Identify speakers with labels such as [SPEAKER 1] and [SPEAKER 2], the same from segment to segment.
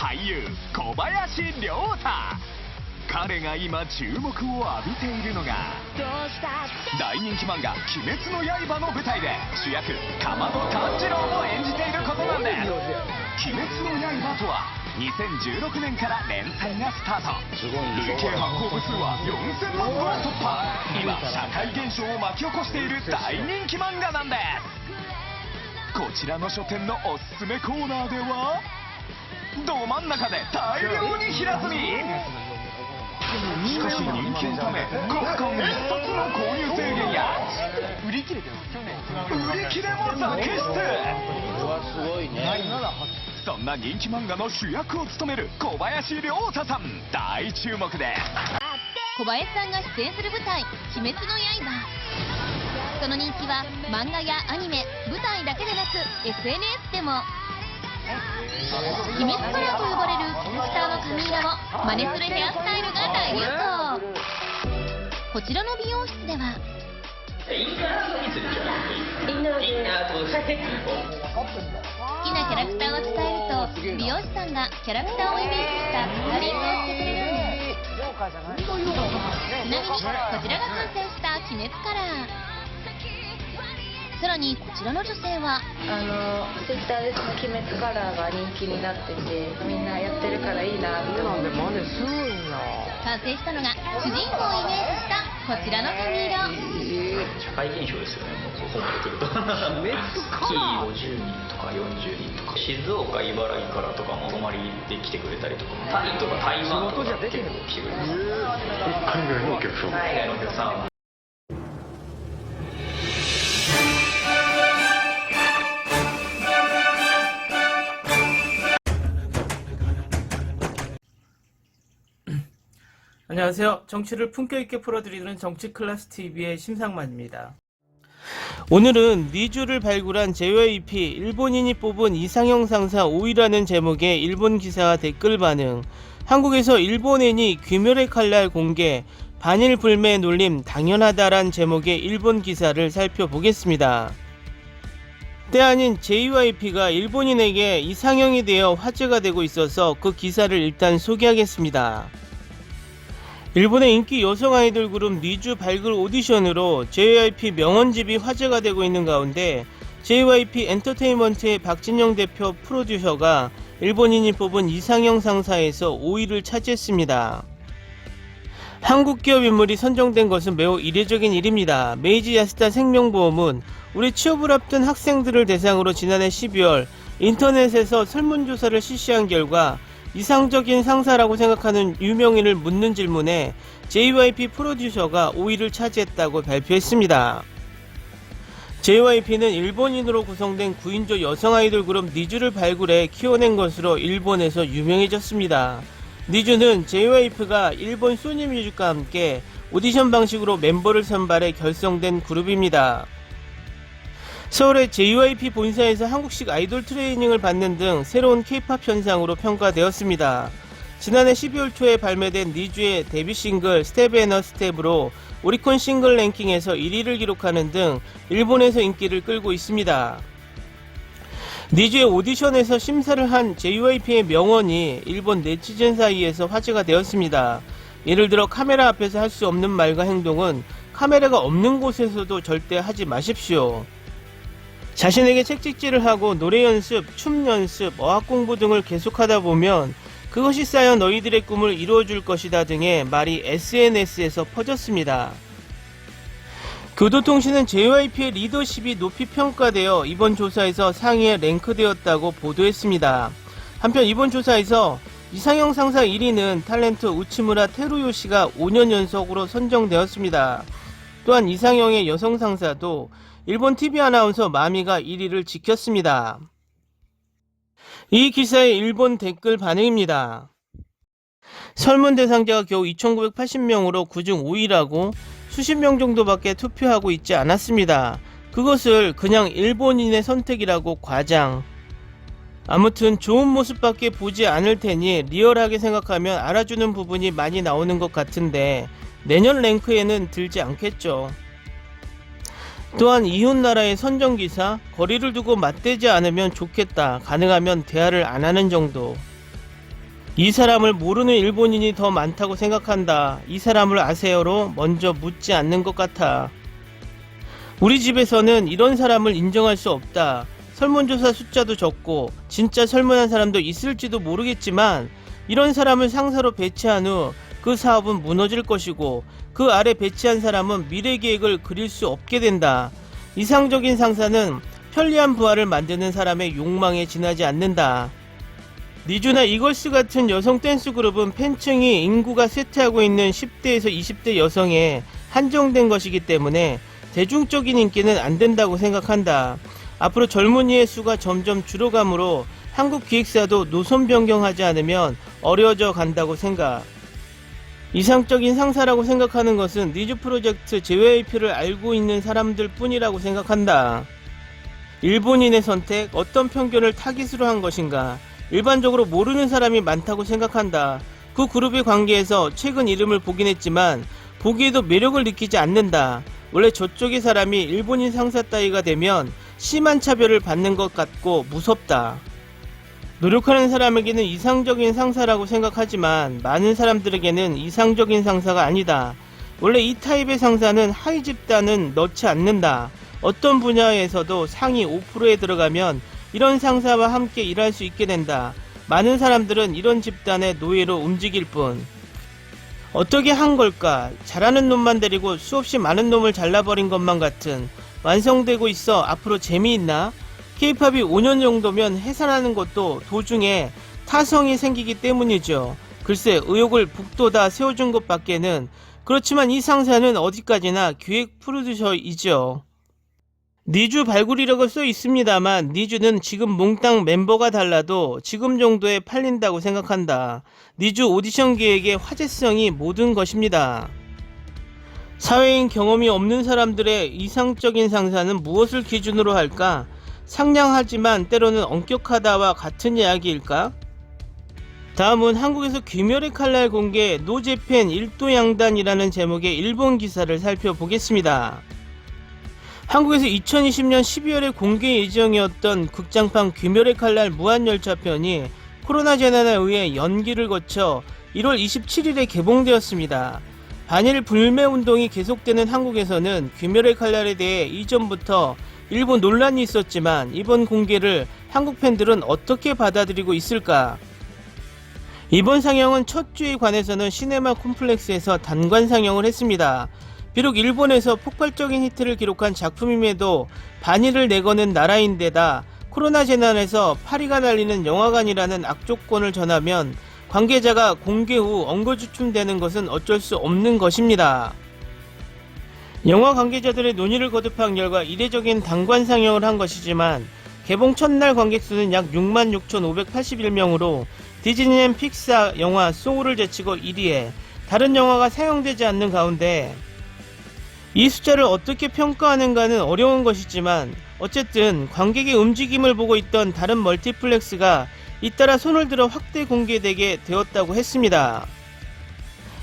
[SPEAKER 1] 俳優小林亮太。彼が今注目を浴びているのが大人気漫画「鬼滅の刃」の舞台で主役竈門炭治郎を演じていることなんです。「鬼滅の刃」とは2016年から連載がスタート。累計発行部数は4000万部を突破。今社会現象を巻き起こしている大人気漫画なんです。こちらの書店のおすすめコーナーではど真ん中で大量に平積み。しかし人気のため各巻一冊の購入制限や売り切れも続出。そんな人気漫画の主役を務める小林亮太さん、大注目です。
[SPEAKER 2] 小林さんが出演する舞台「鬼滅の刃」。その人気は漫画やアニメ、舞台だけでなく SNS でも。鬼滅カラーと呼ばれるキャラクターの髪色を真似するヘアスタイルが大流行。こちらの美容室では好きなキャラクターを伝えると美容師さんがキャラクターをイメージしたカラーリングをしてくれるんです。ちなみにこちらが完成した鬼滅カラー。さらにこちらの女性は
[SPEAKER 3] ツイッターでその鬼滅カラーが人気になってて、みんなやってるからいいなって。
[SPEAKER 4] なんで真似するんや。
[SPEAKER 2] 完成したのが主人公をイメージしたこちらの髪色。
[SPEAKER 5] 社会現象ですよね、もうここまで来ると。月50人とか40人とか、静岡、茨城からとかも泊まりで来てくれたりとか、タイとか台湾とか結構来てくれます。
[SPEAKER 4] 海外のお客さん。
[SPEAKER 5] 海外のお客さん。
[SPEAKER 6] 안녕하세요. 정치를 품격있게 풀어드리는 정치클래스TV의 심상만입니다. 오늘은 니주를 발굴한 JYP 일본인이 뽑은 이상형 상사 5위라는 제목의 일본 기사와 댓글 반응, 한국에서 일본인이 귀멸의 칼날 공개, 반일 불매 놀림 당연하다란 제목의 일본 기사를 살펴보겠습니다. 때 아닌 JYP가 일본인에게 이상형이 되어 화제가 되고 있어서 그 기사를 일단 소개하겠습니다. 일본의 인기 여성 아이돌 그룹 니주 발굴 오디션으로 JYP 명언집이 화제가 되고 있는 가운데 JYP 엔터테인먼트의 박진영 대표 프로듀서가 일본인이 뽑은 이상형 상사에서 5위를 차지했습니다. 한국 기업 인물이 선정된 것은 매우 이례적인 일입니다. 메이지 야스다 생명보험은 우리 취업을 앞둔 학생들을 대상으로 지난해 12월 인터넷에서 설문조사를 실시한 결과 이상적인 상사라고 생각하는 유명인을 묻는 질문에 JYP 프로듀서가 5위를 차지했다고 발표했습니다. JYP는 일본인으로 구성된 9인조 여성 아이돌 그룹 니주를 발굴해 키워낸 것으로 일본에서 유명해졌습니다. 니주는 JYP가 일본 소니뮤직과 함께 오디션 방식으로 멤버를 선발해 결성된 그룹입니다. 서울의 JYP 본사에서 한국식 아이돌 트레이닝을 받는 등 새로운 K-POP 현상으로 평가되었습니다. 지난해 12월 초에 발매된 니주의 데뷔 싱글 스텝 애너 스텝으로 오리콘 싱글 랭킹에서 1위를 기록하는 등 일본에서 인기를 끌고 있습니다. 니주의 오디션에서 심사를 한 JYP의 명언이 일본 네티즌 사이에서 화제가 되었습니다. 예를 들어 카메라 앞에서 할 수 없는 말과 행동은 카메라가 없는 곳에서도 절대 하지 마십시오. 자신에게 책찍질을 하고 노래 연습, 춤 연습, 어학 공부 등을 계속하다 보면 그것이 쌓여 너희들의 꿈을 이루어줄 것이다 등의 말이 SNS에서 퍼졌습니다. 교도통신은 JYP의 리더십이 높이 평가되어 이번 조사에서 상위에 랭크되었다고 보도했습니다. 한편 이번 조사에서 이상형 상사 1위는 탤런트 우치무라 테루요시가 5년 연속으로 선정되었습니다. 또한 이상형의 여성 상사도 일본 TV 아나운서 마미가 1위를 지켰습니다. 이 기사의 일본 댓글 반응입니다. 설문 대상자가 겨우 2,980명으로 그중 5위라고 수십 명 정도밖에 투표하고 있지 않았습니다. 그것을 그냥 일본인의 선택이라고 과장. 아무튼 좋은 모습밖에 보지 않을 테니 리얼하게 생각하면 알아주는 부분이 많이 나오는 것 같은데 내년 랭크에는 들지 않겠죠. 또한 이웃나라의 선정기사, 거리를 두고 맞대지 않으면 좋겠다, 가능하면 대화를 안 하는 정도. 이 사람을 모르는 일본인이 더 많다고 생각한다. 이 사람을 아세요로 먼저 묻지 않는 것 같아. 우리 집에서는 이런 사람을 인정할 수 없다. 설문조사 숫자도 적고 진짜 설문한 사람도 있을지도 모르겠지만 이런 사람을 상사로 배치한 후 그 사업은 무너질 것이고 그 아래 배치한 사람은 미래 계획을 그릴 수 없게 된다. 이상적인 상사는 편리한 부하를 만드는 사람의 욕망에 지나지 않는다. 니주나 이걸스 같은 여성 댄스 그룹은 팬층이 인구가 쇠퇴하고 있는 10대에서 20대 여성에 한정된 것이기 때문에 대중적인 인기는 안 된다고 생각한다. 앞으로 젊은이의 수가 점점 줄어가므로 한국 기획사도 노선 변경하지 않으면 어려워져 간다고 생각. 이상적인 상사라고 생각하는 것은 니즈 프로젝트 JYP를 알고 있는 사람들 뿐이라고 생각한다. 일본인의 선택, 어떤 편견을 타깃으로 한 것인가? 일반적으로 모르는 사람이 많다고 생각한다. 그 그룹의 관계에서 최근 이름을 보긴 했지만 보기에도 매력을 느끼지 않는다. 원래 저쪽의 사람이 일본인 상사 따위가 되면 심한 차별을 받는 것 같고 무섭다. 노력하는 사람에게는 이상적인 상사라고 생각하지만 많은 사람들에게는 이상적인 상사가 아니다. 원래 이 타입의 상사는 하위 집단은 넣지 않는다. 어떤 분야에서도 상위 5%에 들어가면 이런 상사와 함께 일할 수 있게 된다. 많은 사람들은 이런 집단의 노예로 움직일 뿐. 어떻게 한 걸까? 잘하는 놈만 데리고 수없이 많은 놈을 잘라버린 것만 같은. 완성되고 있어 앞으로 재미있나? K-팝이 5년 정도면 해산하는 것도 도중에 타성이 생기기 때문이죠. 글쎄 의욕을 북돋아 세워준 것 밖에는. 그렇지만 이 상사는 어디까지나 기획 프로듀서이죠. 니주 발굴이라고 써 있습니다만 니주는 지금 몽땅 멤버가 달라도 지금 정도에 팔린다고 생각한다. 니주 오디션 기획의 화제성이 모든 것입니다. 사회인 경험이 없는 사람들의 이상적인 상사는 무엇을 기준으로 할까? 상냥하지만 때로는 엄격하다와 같은 이야기일까? 다음은 한국에서 귀멸의 칼날 공개 노제팬 일도양단이라는 제목의 일본 기사를 살펴보겠습니다. 한국에서 2020년 12월에 공개 예정이었던 극장판 귀멸의 칼날 무한열차편이 코로나 재난에 의해 연기를 거쳐 1월 27일에 개봉되었습니다. 반일 불매운동이 계속되는 한국에서는 귀멸의 칼날에 대해 이전부터 일부 논란이 있었지만 이번 공개를 한국 팬들은 어떻게 받아들이고 있을까? 이번 상영은 첫 주에 관해서는 시네마 콤플렉스에서 단관 상영을 했습니다. 비록 일본에서 폭발적인 히트를 기록한 작품임에도 반일을 내거는 나라인데다 코로나 재난에서 파리가 날리는 영화관이라는 악조건을 전하면 관계자가 공개 후 엉거주춤되는 것은 어쩔 수 없는 것입니다. 영화 관계자들의 논의를 거듭한 결과 이례적인 단관 상영을 한 것이지만 개봉 첫날 관객 수는 약 66,581명으로 디즈니 앤 픽사 영화 소울을 제치고 1위에 다른 영화가 상영되지 않는 가운데 이 숫자를 어떻게 평가하는가는 어려운 것이지만 어쨌든 관객의 움직임을 보고 있던 다른 멀티플렉스가 잇따라 손을 들어 확대 공개되게 되었다고 했습니다.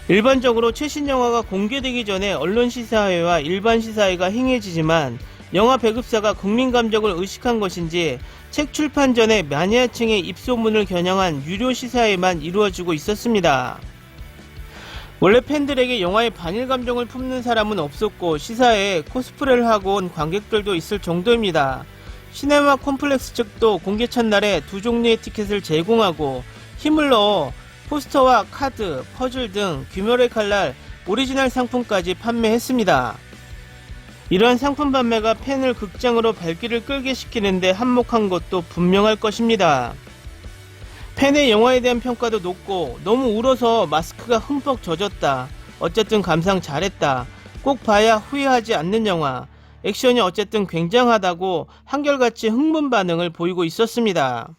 [SPEAKER 6] 일반적으로 최신 영화가 공개되기 전에 언론 시사회와 일반 시사회가 행해지지만 영화 배급사가 국민 감정을 의식한 것인지 책 출판 전에 마니아층의 입소문을 겨냥한 유료 시사회만 이루어지고 있었습니다. 원래 팬들에게 영화의 반일 감정을 품는 사람은 없었고 시사회에 코스프레를 하고 온 관객들도 있을 정도입니다. 시네마 콤플렉스 측도 공개 첫날에 두 종류의 티켓을 제공하고 힘을 넣어 포스터와 카드, 퍼즐 등 귀멸의 칼날 오리지널 상품까지 판매했습니다. 이러한 상품 판매가 팬을 극장으로 발길을 끌게 시키는데 한몫한 것도 분명할 것입니다. 팬의 영화에 대한 평가도 높고 너무 울어서 마스크가 흠뻑 젖었다. 어쨌든 감상 잘했다. 꼭 봐야 후회하지 않는 영화. 액션이 어쨌든 굉장하다고 한결같이 흥분 반응을 보이고 있었습니다.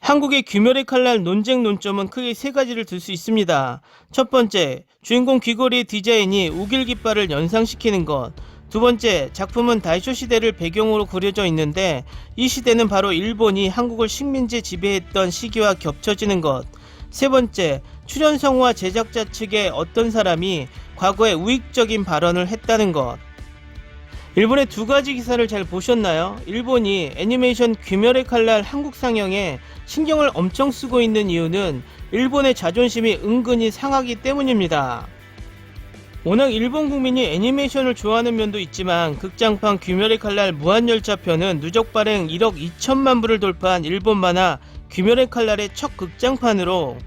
[SPEAKER 6] 한국의 귀멸의 칼날 논쟁 논점은 크게 세 가지를 들 수 있습니다. 첫 번째, 주인공 귀걸이의 디자인이 우길 깃발을 연상시키는 것. 두 번째, 작품은 다이쇼 시대를 배경으로 그려져 있는데 이 시대는 바로 일본이 한국을 식민지 지배했던 시기와 겹쳐지는 것. 세 번째, 출연 성우와 제작자 측의 어떤 사람이 과거에 우익적인 발언을 했다는 것. 일본의 두 가지 기사를 잘 보셨나요? 일본이 애니메이션 귀멸의 칼날 한국 상영에 신경을 엄청 쓰고 있는 이유는 일본의 자존심이 은근히 상하기 때문입니다. 워낙 일본 국민이 애니메이션을 좋아하는 면도 있지만 극장판 귀멸의 칼날 무한열차편은 누적 발행 1억 2천만 부를 돌파한 일본 만화 귀멸의 칼날의 첫 극장판으로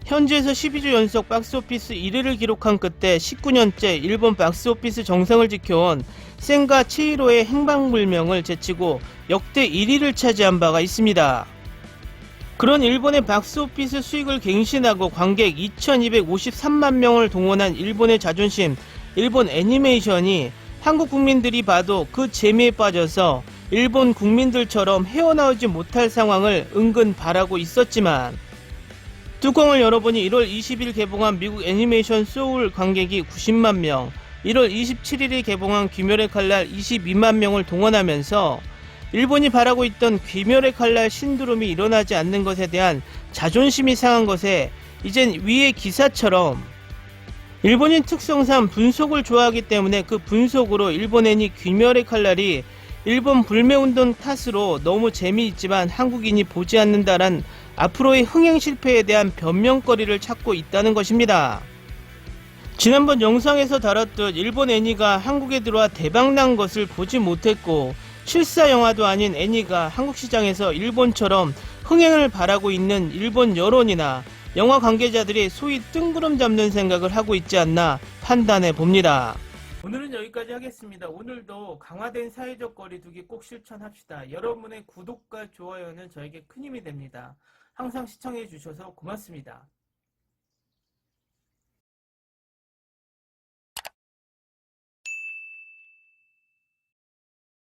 [SPEAKER 6] 현지에서 12주 연속 박스오피스 1위를 기록한 끝에 19년째 일본 박스오피스 정상을 지켜온 센가 치히로의 행방불명을 제치고 역대 1위를 차지한 바가 있습니다. 그런 일본의 박스오피스 수익을 갱신하고 관객 2253만 명을 동원한 일본의 자존심, 일본 애니메이션이 한국 국민들이 봐도 그 재미에 빠져서 일본 국민들처럼 헤어나오지 못할 상황을 은근 바라고 있었지만 뚜껑을 열어보니 1월 20일 개봉한 미국 애니메이션 소울 관객이 90만 명, 1월 27일에 개봉한 귀멸의 칼날 22만 명을 동원하면서 일본이 바라고 있던 귀멸의 칼날 신드롬이 일어나지 않는 것에 대한 자존심이 상한 것에 이젠 위의 기사처럼 일본인 특성상 분속을 좋아하기 때문에 그 분속으로 일본 애니 귀멸의 칼날이 일본 불매운동 탓으로 너무 재미있지만 한국인이 보지 않는다란 앞으로의 흥행 실패에 대한 변명거리를 찾고 있다는 것입니다. 지난번 영상에서 다뤘듯 일본 애니가 한국에 들어와 대박난 것을 보지 못했고 실사 영화도 아닌 애니가 한국 시장에서 일본처럼 흥행을 바라고 있는 일본 여론이나 영화 관계자들이 소위 뜬구름 잡는 생각을 하고 있지 않나 판단해 봅니다. 오늘은 여기까지 하겠습니다. 오늘도 강화된 사회적 거리두기 꼭 실천합시다. 여러분의 구독과 좋아요는 저에게 큰 힘이 됩니다. 항상 시청해 주셔서 고맙습니다.